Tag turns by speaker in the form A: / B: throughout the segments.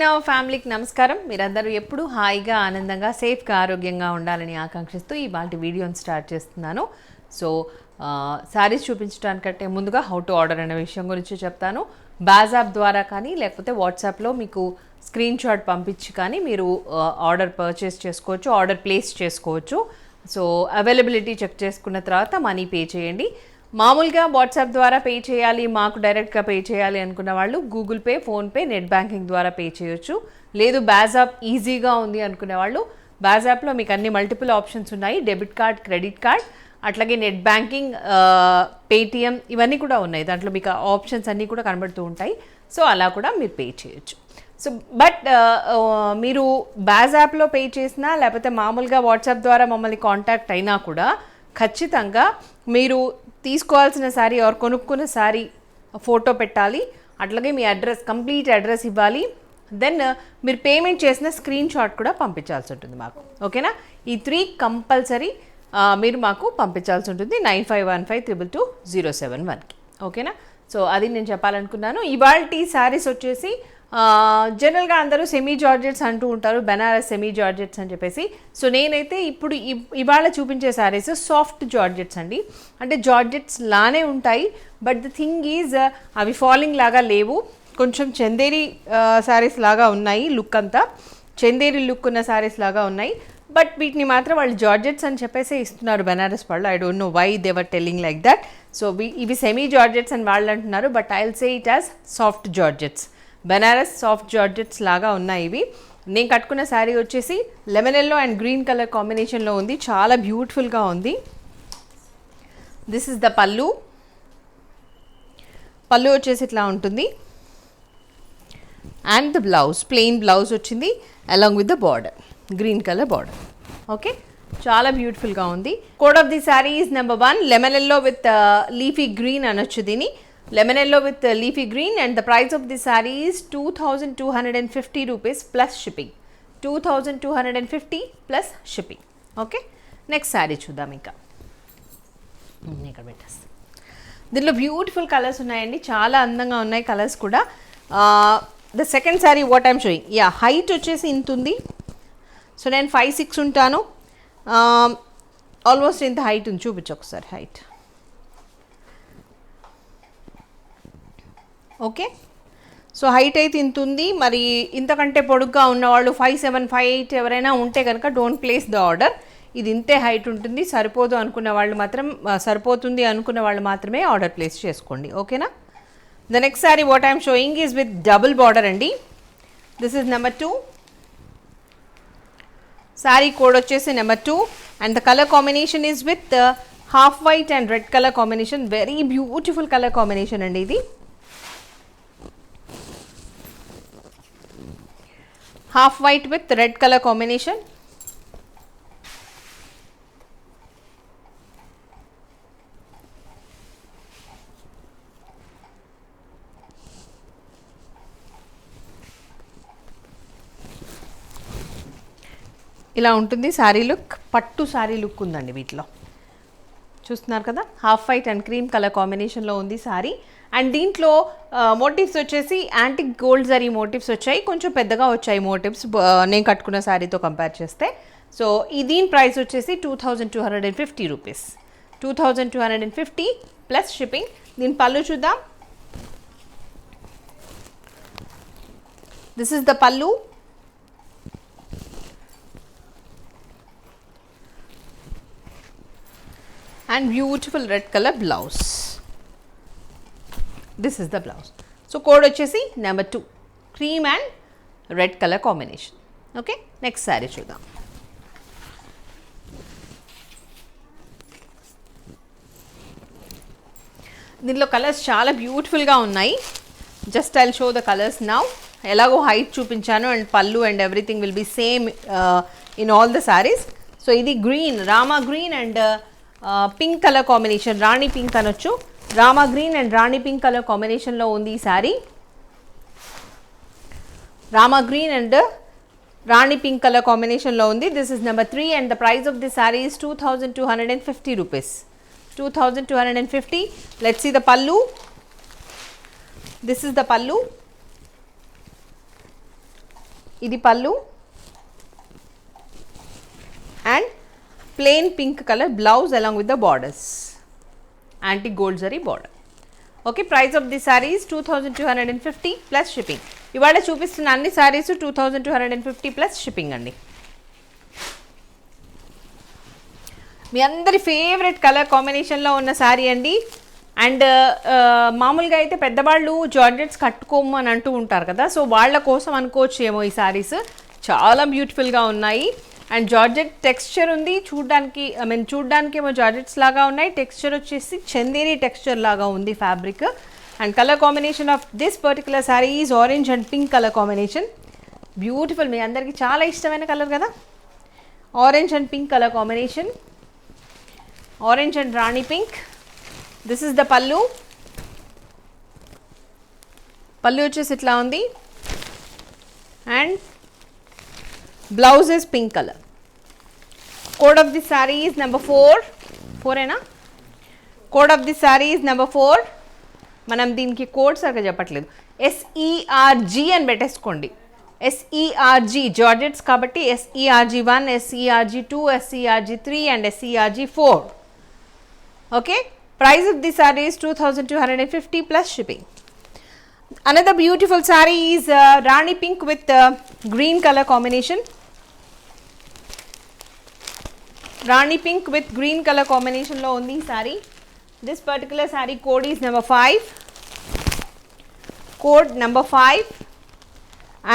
A: శ్రీనవ ఫ్యామిలీకి నమస్కారం. మీరందరూ ఎప్పుడు హాయిగా ఆనందంగా సేఫ్గా ఆరోగ్యంగా ఉండాలని ఆకాంక్షిస్తూ ఈ వాటి వీడియోని స్టార్ట్ చేస్తున్నాను. సో శారీస్ చూపించడానికంటే ముందుగా హౌ టు ఆర్డర్ అనే విషయం గురించి చెప్తాను. బాజ్ యాప్ ద్వారా కానీ లేకపోతే వాట్సాప్లో మీకు స్క్రీన్ షాట్ పంపించి కానీ మీరు ఆర్డర్ పర్చేస్ చేసుకోవచ్చు, ఆర్డర్ ప్లేస్ చేసుకోవచ్చు. సో అవైలబిలిటీ చెక్ చేసుకున్న తర్వాత మనీ పే చేయండి. మామూలుగా వాట్సాప్ ద్వారా పే చేయాలి, మాకు డైరెక్ట్గా పే చేయాలి అనుకున్న వాళ్ళు Google pay, PhonePe, net banking ద్వారా పే చేయొచ్చు. లేదు బాజ్ యాప్ ఈజీగా ఉంది అనుకునే వాళ్ళు బాజ్ యాప్లో మీకు అన్ని మల్టిపుల్ ఆప్షన్స్ ఉన్నాయి. డెబిట్ కార్డ్, క్రెడిట్ కార్డ్, అట్లాగే నెట్ బ్యాంకింగ్, పేటిఎం ఇవన్నీ కూడా ఉన్నాయి. దాంట్లో మీకు ఆప్షన్స్ అన్నీ కూడా కనబడుతూ ఉంటాయి. సో అలా కూడా మీరు పే చేయొచ్చు. సో బట్ మీరు బాజ్ యాప్లో పే చేసినా లేకపోతే మామూలుగా వాట్సాప్ ద్వారా మమ్మల్ని కాంటాక్ట్ అయినా కూడా ఖచ్చితంగా మీరు తీసుకోవాల్సిన శారీ ఆర్ కొనుక్కున్న శారీ ఫోటో పెట్టాలి. అట్లాగే మీ అడ్రస్, కంప్లీట్ అడ్రస్ ఇవ్వాలి. దెన్ మీరు పేమెంట్ చేసిన స్క్రీన్ షాట్ కూడా పంపించాల్సి ఉంటుంది మాకు. ఓకేనా? ఈ 3 కంపల్సరీ మీరు మాకు పంపించాల్సి ఉంటుంది 9515222071కి. ఓకేనా? సో అది నేను చెప్పాలనుకున్నాను. ఇవాల్టి శారీస్ వచ్చేసి జనరల్గా అందరూ సెమీ జార్జెట్స్ అంటూ ఉంటారు, బెనారస్ సెమీ జార్జెట్స్ అని చెప్పేసి. సో నేనైతే ఇప్పుడు ఇవాళ చూపించే శారీస్ సాఫ్ట్ జార్జెట్స్ అండి. అంటే జార్జెట్స్ లానే ఉంటాయి, బట్ ద థింగ్ ఈజ్ అవి ఫాలింగ్ లాగా లేవు. కొంచెం చందేరి శారీస్ లాగా ఉన్నాయి. లుక్ అంతా చందేరి లుక్ ఉన్న శారీస్ లాగా ఉన్నాయి. బట్ వీటిని మాత్రం వాళ్ళు జార్జెట్స్ అని చెప్పేసి ఇస్తున్నారు బెనారస్ వాళ్ళు. I don't know why they're telling like that. So ఇవి సెమీ జార్జెట్స్ అని వాళ్ళు అంటున్నారు, but I will say it as soft georgettes. Banaras soft georgettes లాగా ఉన్నాయి ఇవి. నేను కట్టుకున్న శారీ వచ్చేసి lemon yellow and green colour కాంబినేషన్లో ఉంది. చాలా బ్యూటిఫుల్గా ఉంది. దిస్ ఇస్ ద పళ్ళు. పళ్ళు వచ్చేసి ఇట్లా ఉంటుంది. And the blouse, plain blouse వచ్చింది along with the border, green colour border. Okay, చాలా బ్యూటిఫుల్గా ఉంది. Code of the sari is number 1 lemon yellow with leafy green అనొచ్చు దీన్ని. Lemon yellow with leafy green. And the price of the sari is 2250 rupees plus shipping. 2250 plus shipping. Okay, next sari చూద్దాం. ఇంకా ఇక్కడ పెట్టేస్తాం. దీనిలో బ్యూటిఫుల్ కలర్స్ ఉన్నాయండి, చాలా అందంగా ఉన్నాయి కలర్స్ కూడా. The second sari what I'm sowing, height వచ్చేసి ఇంత ఉంది. సో నేను 5'6" ఉంటాను. ఆల్మోస్ట్ ఇంత హైట్ ఉంది. చూపించు ఒకసారి హైట్. ఓకే, సో హైట్ అయితే ఇంత ఉంది. మరి ఇంతకంటే పొడుగ్గా ఉన్నవాళ్ళు 5'7", 5'8" ఎవరైనా ఉంటే కనుక డోంట్ ప్లేస్ ద ఆర్డర్. ఇది ఇంతే హైట్ ఉంటుంది. సరిపోదు అనుకున్న వాళ్ళు మాత్రం, సరిపోతుంది అనుకున్న వాళ్ళు మాత్రమే ఆర్డర్ ప్లేస్ చేసుకోండి. ఓకేనా? The next sari what I'm showing is with double border అండి. This is number 2. Sari code వచ్చేసి number 2 and the colour combination is with half white and red colour combination. Very beautiful colour combination అండి ఇది. Half white with red colour combination. ఇలా ఉంటుంది sari look. పట్టు sari look ఉందండి వీటిలో. చూస్తున్నారు కదా, half white and cream colour కాంబినేషన్లో ఉంది శారీ. అండ్ దీంట్లో మోటివ్స్ వచ్చేసి యాంటిక్ గోల్డ్ జరీ మోటివ్స్ వచ్చాయి. కొంచెం పెద్దగా వచ్చాయి మోటివ్స్ నేను కట్టుకున్న శారీతో కంపేర్ చేస్తే. సో దీని ప్రైస్ వచ్చేసి 2250 రూపీస్. 2250 plus shipping. దీని పళ్ళు చూద్దాం. దిస్ ఇస్ ద పళ్ళు. And beautiful red color blouse. This is the blouse. So code వచ్చేసి number 2 cream and red color combination. Okay, next saree చూద్దాం. దీనిలో కలర్స్ చాలా బ్యూటిఫుల్గా ఉన్నాయి. Just I'll show the colours now. ఎలాగో హైట్ చూపించాను and pallu and everything will be same in all the saris. So ఇది green, Rama green and pink colour combination. Rani pink అనొచ్చు. Rama green and rani pink colour కాంబినేషన్లో ఉంది ఈ sari. Rama green and rani pink colour కాంబినేషన్లో ఉంది. This is number 3 and the price of this sari is 2250 rupees. 2250. Let's see the pallu. This is the pallu. ఇది పళ్ళు and plain pink colour blouse along with the borders, antique gold zari border. Okay, price of the saris 2250 plus shipping. ఇవాళ చూపిస్తున్న అన్ని saris 2250 plus shipping అండి. మీ అందరి favourite colour కాంబినేషన్లో ఉన్న శారీ అండి. అండ్ మామూలుగా అయితే పెద్దవాళ్ళు జార్జెట్స్ కట్టుకోము అని అంటూ ఉంటారు కదా, సో వాళ్ళ కోసం అనుకోవచ్చు ఏమో ఈ శారీస్. చాలా బ్యూటిఫుల్గా ఉన్నాయి అండ్ జార్జెట్ టెక్స్చర్ ఉంది చూడడానికి, చూడడానికి ఏమో జార్జెట్స్ లాగా ఉన్నాయి, టెక్స్చర్ వచ్చేసి చందేరి టెక్స్చర్ లాగా ఉంది fabric. And colour combination of this particular sari is orange and pink colour combination. Beautiful, మీ అందరికీ చాలా ఇష్టమైన కలర్ కదా, orange and pink colour combination, orange and rani pink. This is the pallu. Pallu వచ్చేసి ఇట్లా ఉంది and blouse is pink colour. Code of the sari is number 4 ఏనా? Code of the sari is number 4. మనం దీనికి కోడ్ సరిగ్గా చెప్పట్లేదు, SERG అని పెట్టేసుకోండి. SERG జార్జెట్స్ కాబట్టి SERG1, SERG2, SERG3 and SERG4. Okay, price of the sari is 2250 plus shipping. Another beautiful saree is Rani pink with green color combination. Rani pink with green color combination lo undi saree. This particular saree code is number 5. Code number 5.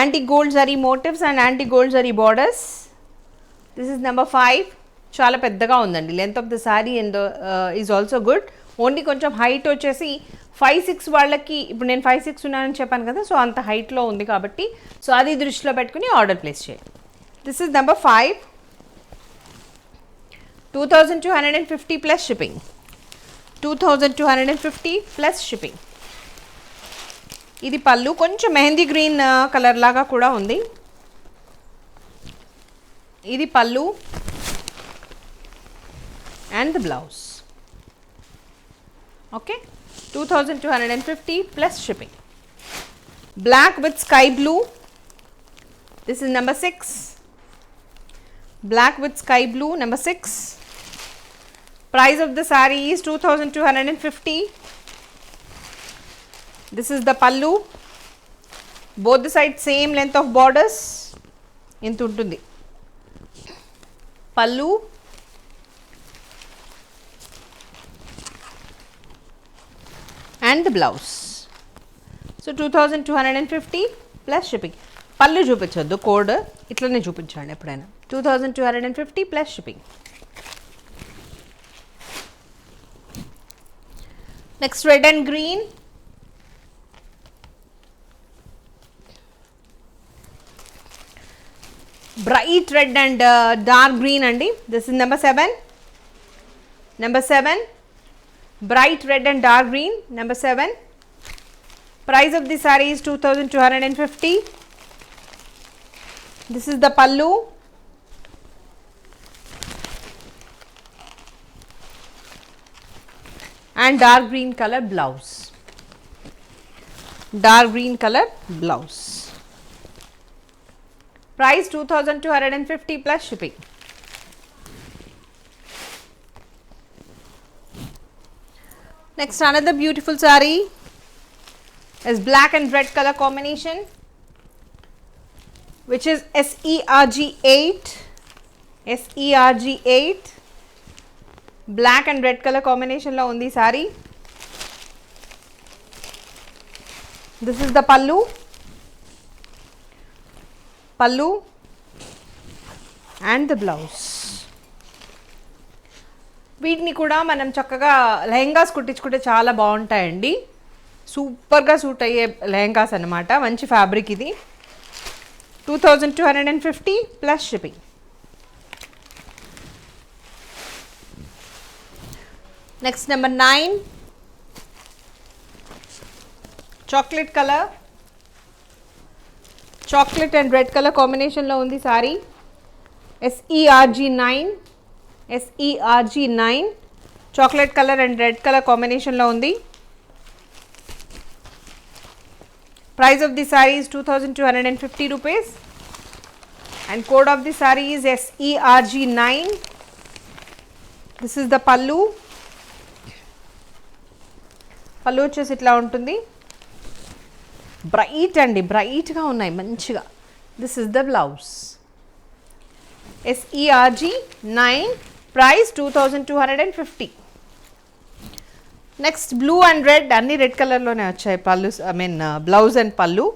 A: Anti gold zari motifs and anti gold zari borders. This is number 5. Chala peddaga undandi. Length of the saree and is also good. Only కొంచెం height వచ్చేసి 5'6" వాళ్ళకి, ఇప్పుడు నేను 5'6" ఉన్నానని చెప్పాను కదా, so అంత హైట్లో ఉంది కాబట్టి సో అది దృష్టిలో పెట్టుకుని ఆర్డర్ ప్లేస్ చేయండి. This is number 5. 2250 plus shipping. 2250 plus shipping. ఇది పళ్ళు, కొంచెం మెహందీ గ్రీన్ కలర్ లాగా కూడా ఉంది. ఇది పళ్ళు and the blouse. Okay, 2250 plus shipping. Black with sky blue. This is number 6. Black with sky blue, number 6. Price of the saree is 2250. This is the pallu. Both the sides same length of borders. Intu untundi. Pallu and the blouse. So 2250 plus shipping. పళ్ళు చూపించొద్దు, code ఇట్లనే చూపించండి ఎప్పుడైనా. 2250 plus shipping. Next, red and green. Bright red and dark green andi. This is number 7. Number 7. Bright red and dark green, number 7. Price of the saree is 2250. This is the pallu. And dark green color blouse. Dark green color blouse. Price 2250 plus shipping. Next, another beautiful saree is black and red color combination, which is SERG8. SERG8. Black and red color combination lo undi saree. This is the pallu. Pallu and the blouse. వీటిని కూడా మనం చక్కగా లెహంగాస్ కుట్టించుకుంటే చాలా బాగుంటాయండి. సూపర్గా suit అయ్యే లెహంగాస్ అన్నమాట. మంచి ఫ్యాబ్రిక్ ఇది. 2250 plus shipping. Next number 9. Chocolate colour. Chocolate and red colour కాంబినేషన్లో ఉంది sorry. SERG9. SERG9. Chocolate colour and red colour కాంబినేషన్లో ఉంది. Price of the sari is 2250 rupees. and code of the saree is SERG9. This is the pallu. పళ్ళు వచ్చేసి ఇట్లా ఉంటుంది, బ్రైట్గా ఉన్నాయి మంచిగా. This is the blouse. SERG9, price 2250. Next blue and red, అన్ని రెడ్ కలర్లోనే వచ్చాయి పళ్ళు, బ్లౌజ్ అండ్ పళ్ళు.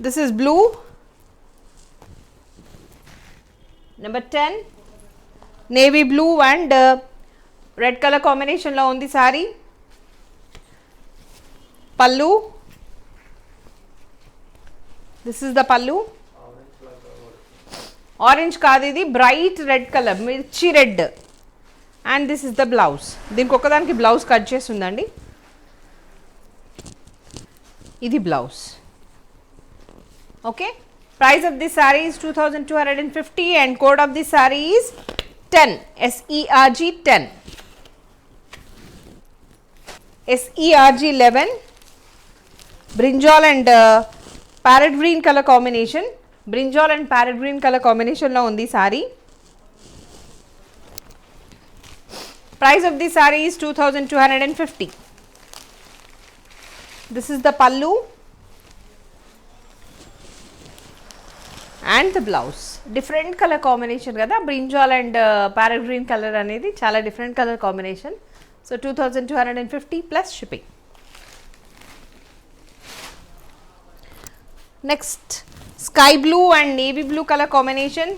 A: This is blue. Number 10, navy blue and red colour కాంబినేషన్లో ఉంది సారీ. పల్లు, దిస్ ఇస్ ద పల్లు. ఆరెంజ్ కాదు ఇది, బ్రైట్ రెడ్ కలర్, మిర్చి red. And this is the blouse. దీనికి ఒకదానికి బ్లౌజ్ కట్ చేసి ఉందండి. ఇది blouse. Okay, price of this sorry is 2250 and code of this saree is 10, SERG10. SERG11, brinjal and parrot green color combination. Brinjal and parrot green color combination lo undi saree. Price of this saree is 2250. This is the pallu and the blouse. Different color combination kada, brinjal and parrot green color anedi chala different color combination. So 2250 plus shipping. Next, sky blue and navy blue color combination.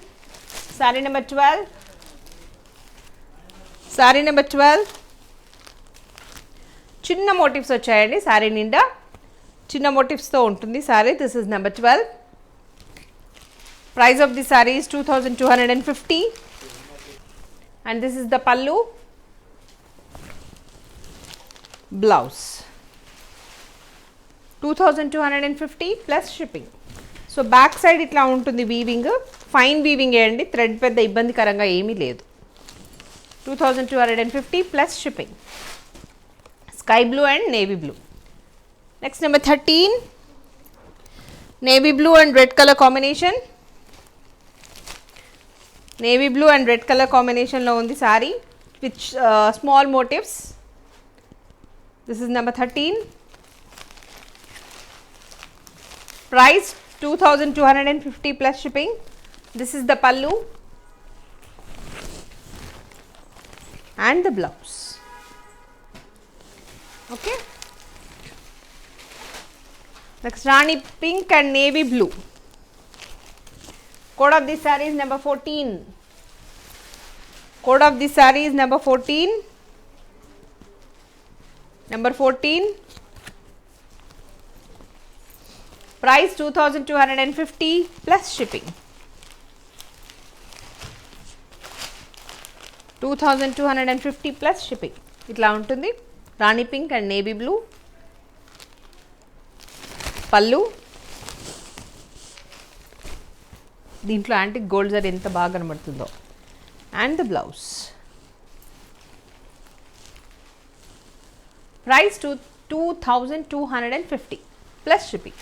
A: Saree number 12. Saree number 12. చిన్న motifs వచ్చాయండి sorry నిండా, చిన్న మోటివ్స్తో ఉంటుంది sari. This is number 12. Price of the sari is 2250 and this is the pallu, blouse. 2250 plus shipping. So back side ఇట్లా ఉంటుంది weaving, fine weaving అండి, thread పెద్ద ఇబ్బందికరంగా ఏమీ లేదు. 2250 plus shipping. Sky blue and navy blue. Next number 13, navy blue and red colour combination. Navy blue and red colour కాంబినేషన్లో ఉంది sari with small motifs. This is number 13. Price 2250 plus shipping. This is the pallu and the blouse. Okay. Next, Rani pink and navy blue. Code of this saree is number 14. Code of this saree is number 14. Number 14. Price 2250 plus shipping. 2250 plus shipping. ఇట్లా ఉంటుంది. Rani pink and navy blue. Pallu, దీంట్లో antique gold zari ఎంత బాగా కనబడుతుందో. And the blouse. Price 2250 plus shipping.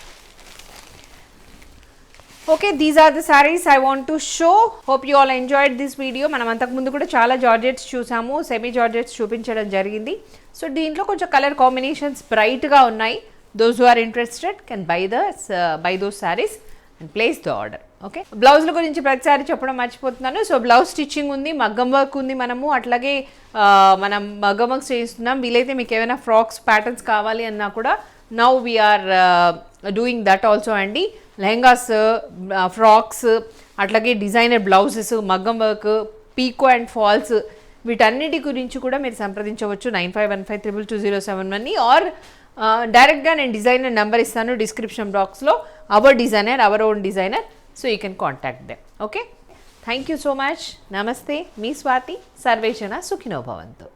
A: Okay, these are the sarees I want to show. Hope you all enjoyed this video. మనం అంతకు ముందు కూడా చాలా జార్జెట్స్ చూసాము, సెమీ జార్జెట్స్ చూపించడం జరిగింది. సో దీంట్లో కొంచెం కలర్ కాంబినేషన్స్ బ్రైట్గా ఉన్నాయి. Those who are interested can buy those saris and place the order. Okay, బ్లౌజ్ల గురించి ప్రతిసారి చెప్పడం మర్చిపోతున్నాను. సో బ్లౌజ్ స్టిచ్చింగ్ ఉంది, మగ్గం వర్క్ ఉంది, మనము అట్లాగే మనం మగ్గం వర్క్ చేయిస్తున్నాం. వీలైతే మీకు ఏమైనా ఫ్రాక్స్ ప్యాటర్న్స్ కావాలి అన్నా కూడా now we are doing that also అండి. లెహంగాస్, ఫ్రాక్స్, అట్లాగే డిజైనర్ బ్లౌజెస్, మగ్గం వర్క్, పీకో అండ్ ఫాల్స్, వీటన్నిటి గురించి కూడా మీరు సంప్రదించవచ్చు 9515322071 ఆర్ డైరెక్ట్గా నేను డిజైనర్ నెంబర్ ఇస్తాను డిస్క్రిప్షన్ బాక్స్లో. Our own designer, so you can contact them. Okay, thank you so much. నమస్తే, మీ స్వాతి. సర్వేజన సుఖినో భవంతు.